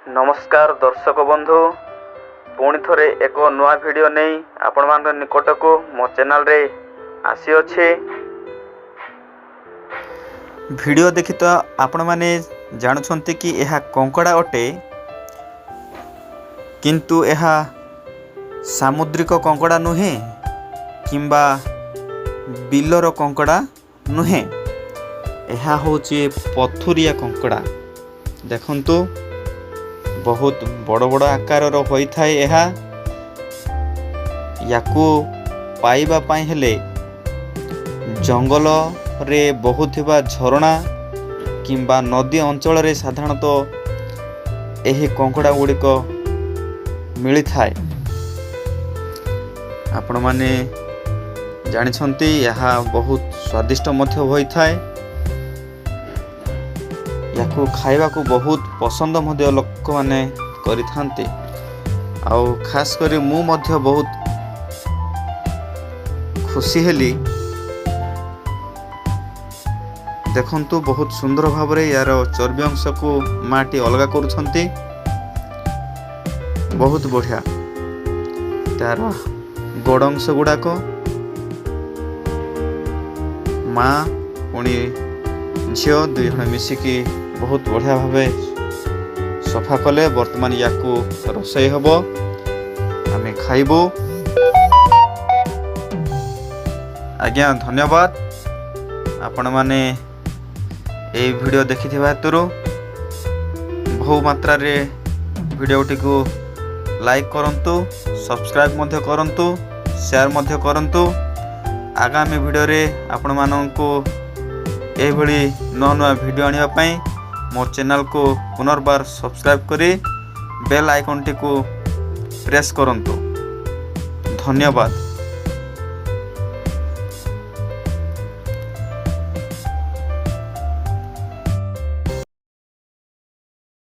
नमस्कार दर्शक बंधु पुणी थरे एक नुआ वीडियो नहीं आपण मान निकट को मो चैनल रे आसी अछि। वीडियो देखि तो आपण माने जानछंती कि यह कंकड़ा अटे, किंतु यह सामुद्रिक कंकड़ा नुहे किंबा बिलर कंकड़ा नुहे। यह होची पथुरिया कंकड़ा। देखंतु बहुत बड़ बड़ आकार होई थाए। याकू पाइबा पाई हेले जंगल रे बहुथिबा झरणा किंबा नदी अंचल रे साधारणतः एही कंकड़ा गुड़िक मिली थाए। आपण माने जानिछंती यहा बहुत स्वादिष्ट मध्य होई थाए। याकू खाइबा को बहुत पसंद मध्य लोक माने करि थांती। आउ खास करी मु मध्य बहुत खुशी हेली। देखंतु बहुत सुंदर भाव रे यार चर्बी अंश को माटी अलगा करूछंती। बहुत बढ़िया तार गोड़ अंश गुड़ाक माँ पुणी झील दुई जन मिसिकी बहुत बढ़िया भावे सफा कले। वर्तमान याकू रोषेई हब, आमे खाइबू। आज्ञा धन्यवाद। आपण माने ए वीडियो देखिथिबा हेतुरु बहु मात्रा रे वीडियोटी को लाइक करंतु, सब्सक्राइब मध्य करंतु, शेयर मध्य करंतु। आगामी वीडियो रे आपण माननकु एही भली नुआ नुआ वीडियो आनिबा पई मो चैनल को पुनर्बार सब्सक्राइब करी बेल आइकन टी को प्रेस करंतु। धन्यवाद।